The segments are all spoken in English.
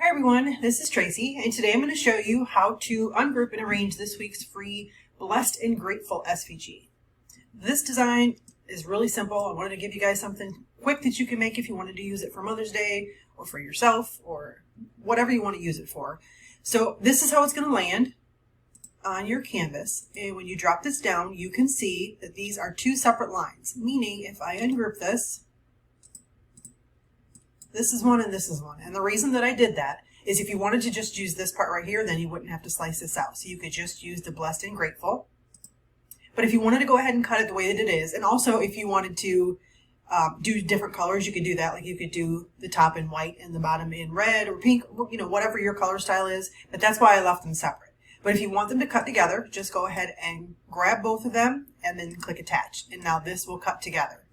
Hi everyone, this is Tracy, and today I'm going to show you how to ungroup and arrange this week's free Blessed and Grateful SVG. This design is really simple. I wanted to give you guys something quick that you can make if you wanted to use it for Mother's Day or for yourself or whatever you want to use it for. So this is how it's going to land on your canvas, and when you drop this down you can see that these are two separate lines, meaning if I ungroup this, this is one and this is one. And the reason that I did that is if you wanted to just use this part right here, then you wouldn't have to slice this out. So you could just use the Blessed and Grateful. But if you wanted to go ahead and cut it the way that it is, and also if you wanted to do different colors, you could do that. Like you could do the top in white and the bottom in red or pink, you know, whatever your color style is. But that's why I left them separate. But if you want them to cut together, just go ahead and grab both of them and then click attach. And now this will cut together.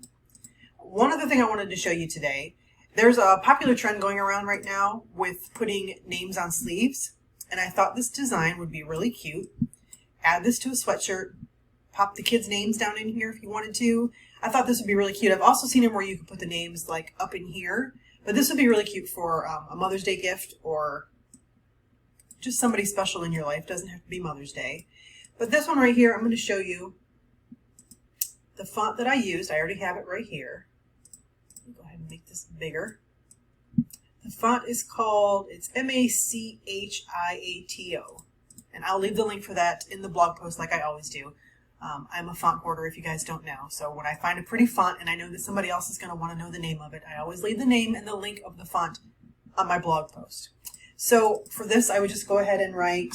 One other thing I wanted to show you today, there's a popular trend going around right now with putting names on sleeves, and I thought this design would be really cute. Add this to a sweatshirt, pop the kids' names down in here if you wanted to. I thought this would be really cute. I've also seen them where you could put the names like up in here, but this would be really cute for a Mother's Day gift or just somebody special in your life. Doesn't have to be Mother's Day. But this one right here, I'm going to show you the font that I used. I already have it right here. Go ahead and make this bigger. The font is called, it's Machiato, and I'll leave the link for that in the blog post like I always do. I'm a font hoarder if you guys don't know, so when I find a pretty font and I know that somebody else is going to want to know the name of it, I always leave the name and the link of the font on my blog post. So for this I would just go ahead and write,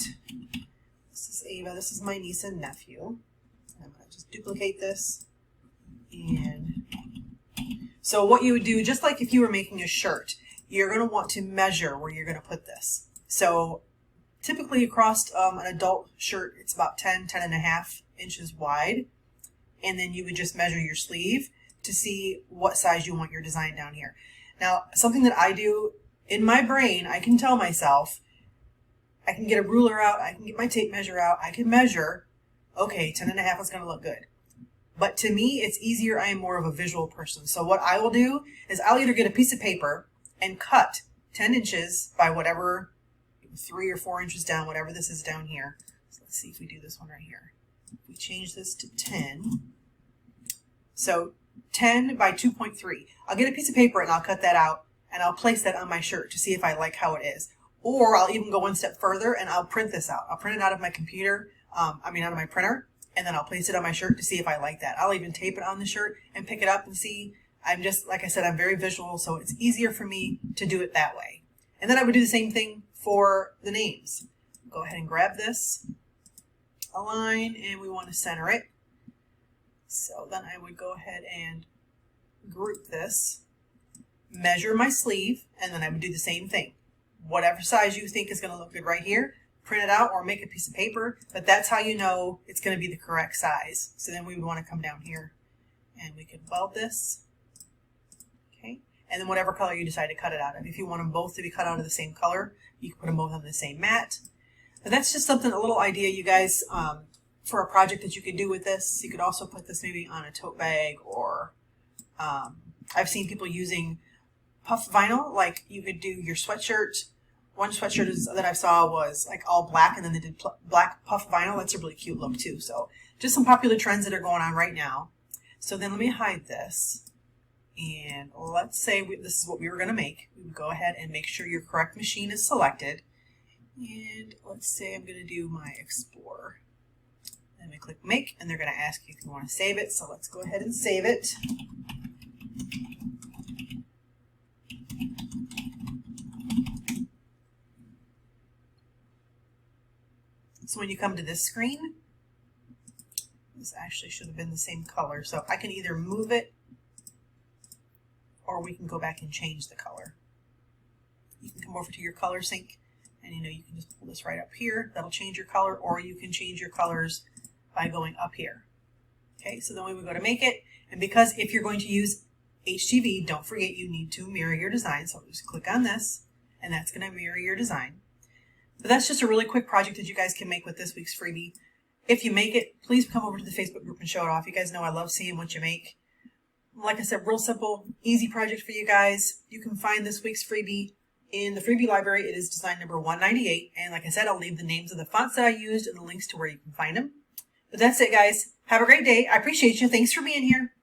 this is Ava, this is my niece and nephew. I'm going to just duplicate this, and so what you would do, just like if you were making a shirt, you're going to want to measure where you're going to put this. So typically across an adult shirt, it's about 10.5 inches wide. And then you would just measure your sleeve to see what size you want your design down here. Now, something that I do in my brain, I can tell myself, I can get a ruler out, I can get my tape measure out, I can measure, okay, 10.5 is going to look good. But to me, it's easier. I am more of a visual person. So what I will do is I'll either get a piece of paper and cut 10 inches by whatever, 3 or 4 inches down, whatever this is down here. So let's see if we do this one right here. If we change this to 10. So 10 by 2.3. I'll get a piece of paper and I'll cut that out and I'll place that on my shirt to see if I like how it is. Or I'll even go one step further and I'll print this out. I'll print it out of my computer, out of my printer. And then I'll place it on my shirt to see if I like that. I'll even tape it on the shirt and pick it up and see. I'm just, like I said, I'm very visual, so it's easier for me to do it that way. And then I would do the same thing for the names. Go ahead and grab this, align, and we want to center it. So then I would go ahead and group this, measure my sleeve, and then I would do the same thing. Whatever size you think is going to look good right here, print it out or make a piece of paper, but that's how you know it's going to be the correct size. So then we would want to come down here and we could weld this, okay, and then whatever color you decide to cut it out of. If you want them both to be cut out of the same color, you can put them both on the same mat. But that's just something, a little idea, you guys, for a project that you could do with this. You could also put this maybe on a tote bag, or I've seen people using puff vinyl, like you could do your sweatshirt. One sweatshirt that I saw was like all black, and then they did black puff vinyl. That's a really cute look too. So just some popular trends that are going on right now. So then let me hide this. And let's say this is what we were going to make. We would go ahead and make sure your correct machine is selected. And let's say I'm going to do my Explorer. Then we click Make, and they're going to ask you if you want to save it. So let's go ahead and save it. So when you come to this screen, this actually should have been the same color. So I can either move it or we can go back and change the color. You can come over to your color sync and you can just pull this right up here. That'll change your color, or you can change your colors by going up here. Okay, so then we would go to make it. And because if you're going to use HTV, don't forget you need to mirror your design. So just click on this and that's going to mirror your design. But that's just a really quick project that you guys can make with this week's freebie. If you make it, please come over to the Facebook group and show it off. You guys know I love seeing what you make. Like I said, real simple, easy project for you guys. You can find this week's freebie In the freebie library, it is design number 198. And like I said, I'll leave the names of the fonts that I used and the links to where you can find them. But that's it, guys. Have a great day. I appreciate you. Thanks for being here.